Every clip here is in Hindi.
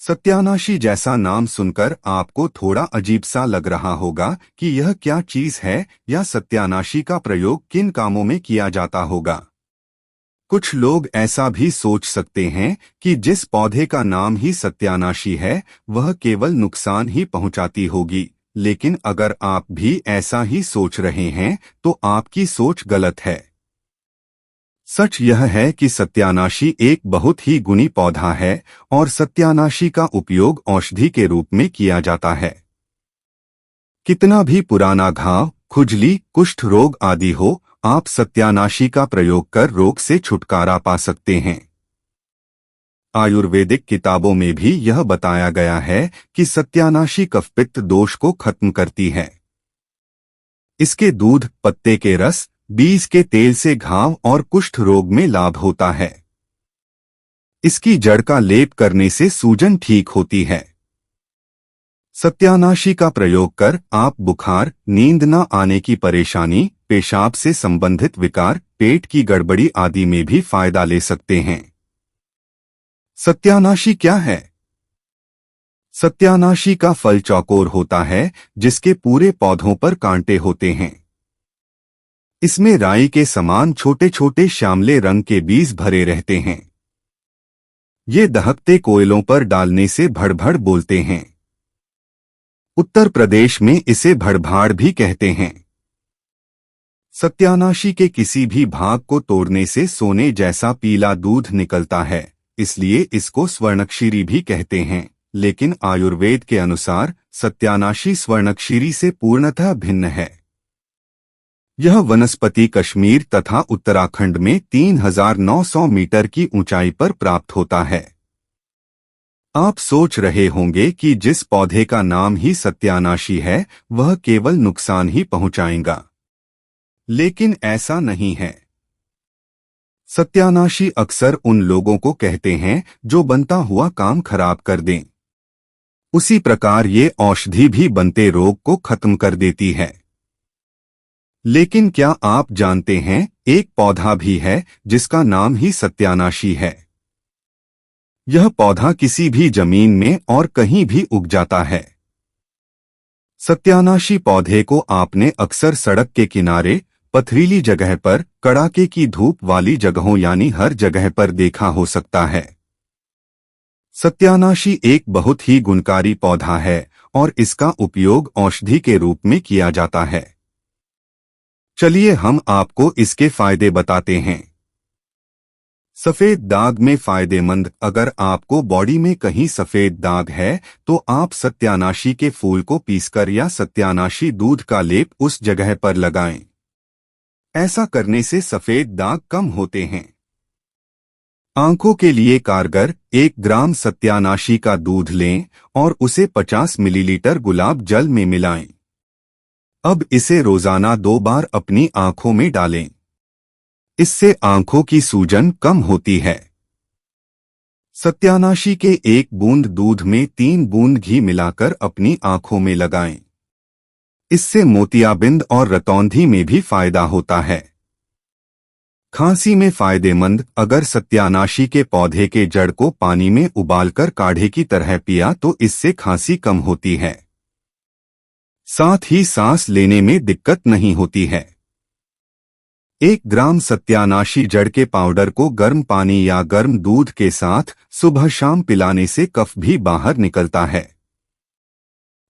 सत्यानाशी जैसा नाम सुनकर आपको थोड़ा अजीब सा लग रहा होगा कि यह क्या चीज है या सत्यानाशी का प्रयोग किन कामों में किया जाता होगा। कुछ लोग ऐसा भी सोच सकते हैं कि जिस पौधे का नाम ही सत्यानाशी है वह केवल नुकसान ही पहुंचाती होगी, लेकिन अगर आप भी ऐसा ही सोच रहे हैं तो आपकी सोच गलत है। सच यह है कि सत्यानाशी एक बहुत ही गुणी पौधा है और सत्यानाशी का उपयोग औषधि के रूप में किया जाता है। कितना भी पुराना घाव, खुजली, कुष्ठ रोग आदि हो, आप सत्यानाशी का प्रयोग कर रोग से छुटकारा पा सकते हैं। आयुर्वेदिक किताबों में भी यह बताया गया है कि सत्यानाशी कफपित्त दोष को खत्म करती है। इसके दूध, पत्ते के रस, बीज के तेल से घाव और कुष्ठ रोग में लाभ होता है। इसकी जड़ का लेप करने से सूजन ठीक होती है। सत्यानाशी का प्रयोग कर आप बुखार, नींद न आने की परेशानी, पेशाब से संबंधित विकार, पेट की गड़बड़ी आदि में भी फायदा ले सकते हैं। सत्यानाशी क्या है? सत्यानाशी का फल चौकोर होता है जिसके पूरे पौधों पर कांटे होते हैं। इसमें राई के समान छोटे छोटे श्यामले रंग के बीज भरे रहते हैं। ये दहकते कोयलों पर डालने से भड़भड़ बोलते हैं। उत्तर प्रदेश में इसे भड़भाड़ भी कहते हैं। सत्यानाशी के किसी भी भाग को तोड़ने से सोने जैसा पीला दूध निकलता है, इसलिए इसको स्वर्णक्षीरी भी कहते हैं, लेकिन आयुर्वेद के अनुसार सत्यानाशी स्वर्णक्षीरी से पूर्णतः भिन्न है। यह वनस्पति कश्मीर तथा उत्तराखंड में 3900 मीटर की ऊंचाई पर प्राप्त होता है। आप सोच रहे होंगे कि जिस पौधे का नाम ही सत्यानाशी है वह केवल नुकसान ही पहुंचाएगा, लेकिन ऐसा नहीं है। सत्यानाशी अक्सर उन लोगों को कहते हैं जो बनता हुआ काम खराब कर दें। उसी प्रकार ये औषधि भी बनते रोग को खत्म कर देती है। लेकिन क्या आप जानते हैं एक पौधा भी है जिसका नाम ही सत्यानाशी है। यह पौधा किसी भी जमीन में और कहीं भी उग जाता है। सत्यानाशी पौधे को आपने अक्सर सड़क के किनारे, पथरीली जगह पर, कड़ाके की धूप वाली जगहों यानी हर जगह पर देखा हो सकता है। सत्यानाशी एक बहुत ही गुणकारी पौधा है और इसका उपयोग औषधि के रूप में किया जाता है। चलिए हम आपको इसके फायदे बताते हैं। सफेद दाग में फायदेमंद। अगर आपको बॉडी में कहीं सफेद दाग है तो आप सत्यानाशी के फूल को पीसकर या सत्यानाशी दूध का लेप उस जगह पर लगाएं। ऐसा करने से सफेद दाग कम होते हैं। आंखों के लिए कारगर। 1 ग्राम सत्यानाशी का दूध लें और उसे 50 मिलीलीटर गुलाब जल में मिलाएं। अब इसे रोजाना 2 बार अपनी आंखों में डालें। इससे आंखों की सूजन कम होती है। सत्यानाशी के 1 बूंद दूध में 3 बूंद घी मिलाकर अपनी आंखों में लगाएं। इससे मोतियाबिंद और रतौंधी में भी फायदा होता है। खांसी में फायदेमंद। अगर सत्यानाशी के पौधे के जड़ को पानी में उबालकर काढ़े की तरह पिया तो इससे खांसी कम होती है। साथ ही सांस लेने में दिक्कत नहीं होती है। 1 ग्राम सत्यानाशी जड़ के पाउडर को गर्म पानी या गर्म दूध के साथ सुबह शाम पिलाने से कफ भी बाहर निकलता है।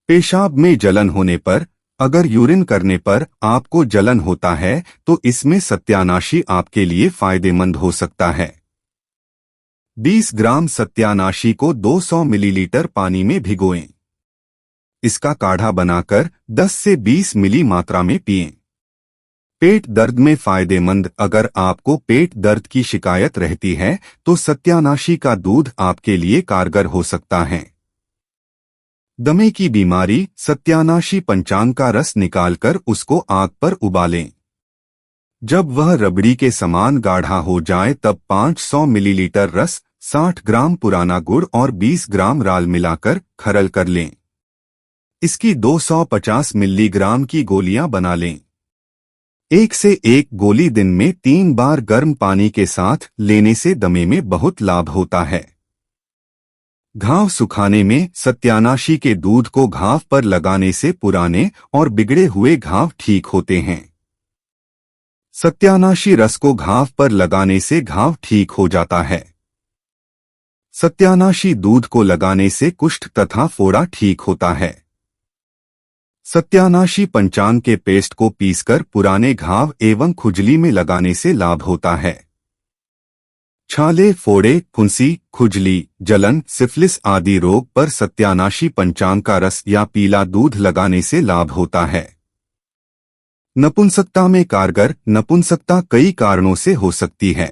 पेशाब में जलन होने पर, अगर यूरिन करने पर आपको जलन होता है तो इसमें सत्यानाशी आपके लिए फायदेमंद हो सकता है। 20 ग्राम सत्यानाशी को 200 मिलीलीटर पानी में भिगोएं। इसका काढ़ा बनाकर 10 से 20 मिली मात्रा में पिएं। पेट दर्द में फायदेमंद। अगर आपको पेट दर्द की शिकायत रहती है तो सत्यानाशी का दूध आपके लिए कारगर हो सकता है। दमे की बीमारी। सत्यानाशी पंचांग का रस निकालकर उसको आग पर उबालें। जब वह रबड़ी के समान गाढ़ा हो जाए तब 500 मिलीलीटर रस, 60 ग्राम पुराना गुड़ और 20 ग्राम राल मिलाकर खरल कर लें। इसकी 250 मिलीग्राम की गोलियां बना लें। 1 से 1 गोली दिन में 3 बार गर्म पानी के साथ लेने से दमे में बहुत लाभ होता है। घाव सुखाने में सत्यानाशी के दूध को घाव पर लगाने से पुराने और बिगड़े हुए घाव ठीक होते हैं। सत्यानाशी रस को घाव पर लगाने से घाव ठीक हो जाता है। सत्यानाशी दूध को लगाने से कुष्ठ तथा फोड़ा ठीक होता है। सत्यानाशी पंचांग के पेस्ट को पीसकर पुराने घाव एवं खुजली में लगाने से लाभ होता है। छाले, फोड़े, फुंसी, खुजली, जलन, सिफिलिस आदि रोग पर सत्यानाशी पंचांग का रस या पीला दूध लगाने से लाभ होता है। नपुंसकता में कारगर। नपुंसकता कई कारणों से हो सकती है।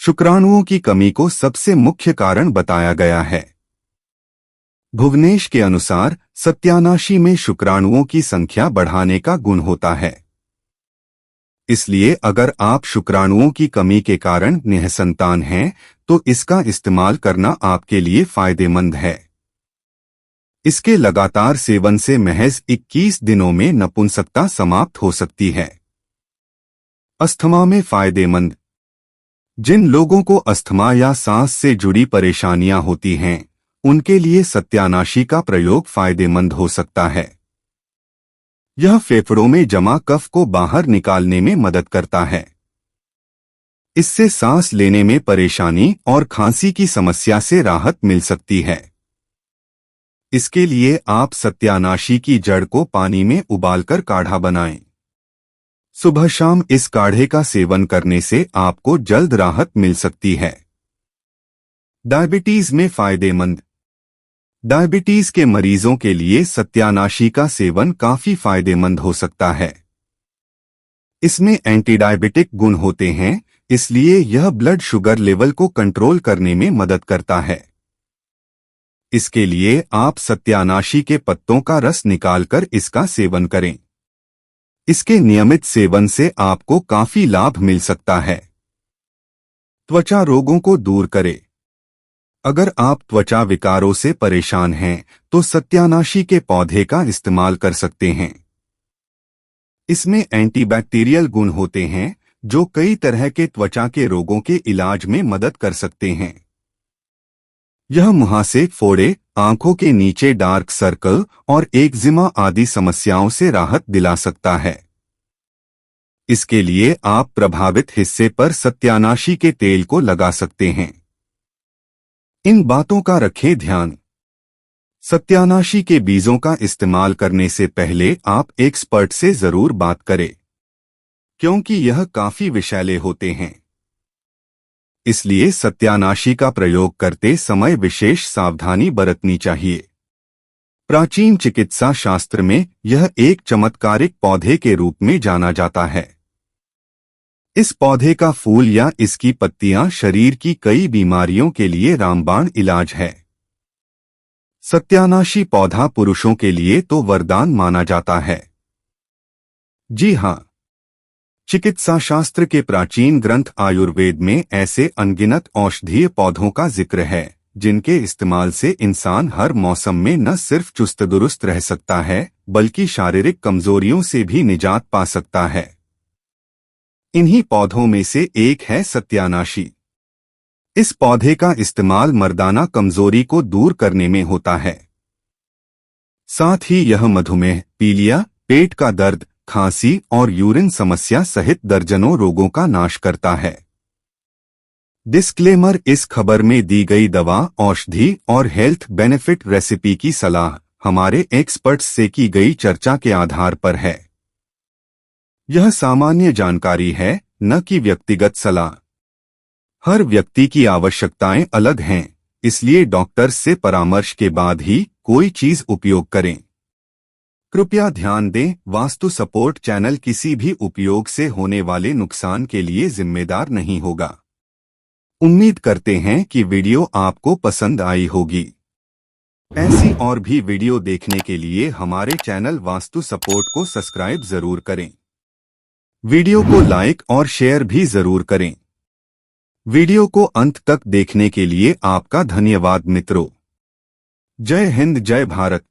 शुक्राणुओं की कमी को सबसे मुख्य कारण बताया गया है। भुवनेश के अनुसार सत्यानाशी में शुक्राणुओं की संख्या बढ़ाने का गुण होता है। इसलिए अगर आप शुक्राणुओं की कमी के कारण निःसंतान हैं तो इसका इस्तेमाल करना आपके लिए फायदेमंद है। इसके लगातार सेवन से महज 21 दिनों में नपुंसकता समाप्त हो सकती है। अस्थमा में फायदेमंद। जिन लोगों को अस्थमा या सांस से जुड़ी परेशानियां होती हैं, उनके लिए सत्यानाशी का प्रयोग फायदेमंद हो सकता है। यह फेफड़ों में जमा कफ को बाहर निकालने में मदद करता है। इससे सांस लेने में परेशानी और खांसी की समस्या से राहत मिल सकती है। इसके लिए आप सत्यानाशी की जड़ को पानी में उबालकर काढ़ा बनाएं। सुबह शाम इस काढ़े का सेवन करने से आपको जल्द राहत मिल सकती है। डायबिटीज में फायदेमंद। डायबिटीज के मरीजों के लिए सत्यानाशी का सेवन काफी फायदेमंद हो सकता है। इसमें एंटीडायबिटिक गुण होते हैं, इसलिए यह ब्लड शुगर लेवल को कंट्रोल करने में मदद करता है। इसके लिए आप सत्यानाशी के पत्तों का रस निकालकर इसका सेवन करें। इसके नियमित सेवन से आपको काफी लाभ मिल सकता है। त्वचा रोगों को दूर करे। अगर आप त्वचा विकारों से परेशान हैं तो सत्यानाशी के पौधे का इस्तेमाल कर सकते हैं। इसमें एंटीबैक्टीरियल गुण होते हैं जो कई तरह के त्वचा के रोगों के इलाज में मदद कर सकते हैं। यह मुहासे, फोड़े, आंखों के नीचे डार्क सर्कल और एक्जिमा आदि समस्याओं से राहत दिला सकता है। इसके लिए आप प्रभावित हिस्से पर सत्यानाशी के तेल को लगा सकते हैं। इन बातों का रखें ध्यान। सत्यानाशी के बीजों का इस्तेमाल करने से पहले आप एक्सपर्ट से जरूर बात करें, क्योंकि यह काफी विषैले होते हैं। इसलिए सत्यानाशी का प्रयोग करते समय विशेष सावधानी बरतनी चाहिए। प्राचीन चिकित्सा शास्त्र में यह एक चमत्कारिक पौधे के रूप में जाना जाता है। इस पौधे का फूल या इसकी पत्तियां शरीर की कई बीमारियों के लिए रामबाण इलाज है। सत्यानाशी पौधा पुरुषों के लिए तो वरदान माना जाता है। जी हां, चिकित्सा शास्त्र के प्राचीन ग्रंथ आयुर्वेद में ऐसे अनगिनत औषधीय पौधों का जिक्र है जिनके इस्तेमाल से इंसान हर मौसम में न सिर्फ चुस्त दुरुस्त रह सकता है बल्कि शारीरिक कमजोरियों से भी निजात पा सकता है। इन्हीं पौधों में से एक है सत्यानाशी। इस पौधे का इस्तेमाल मर्दाना कमजोरी को दूर करने में होता है। साथ ही यह मधुमेह, पीलिया, पेट का दर्द, खांसी और यूरिन समस्या सहित दर्जनों रोगों का नाश करता है। डिस्क्लेमर: इस खबर में दी गई दवा, औषधि और हेल्थ बेनिफिट रेसिपी की सलाह हमारे एक्सपर्ट्स से की गई चर्चा के आधार पर है। यह सामान्य जानकारी है, न कि व्यक्तिगत सलाह। हर व्यक्ति की आवश्यकताएं अलग हैं, इसलिए डॉक्टर से परामर्श के बाद ही कोई चीज उपयोग करें। कृपया ध्यान दें, वास्तु सपोर्ट चैनल किसी भी उपयोग से होने वाले नुकसान के लिए जिम्मेदार नहीं होगा। उम्मीद करते हैं कि वीडियो आपको पसंद आई होगी। ऐसी और भी वीडियो देखने के लिए हमारे चैनल वास्तु सपोर्ट को सब्सक्राइब जरूर करें। वीडियो को लाइक और शेयर भी जरूर करें। वीडियो को अंत तक देखने के लिए आपका धन्यवाद मित्रों। जय हिंद, जय भारत।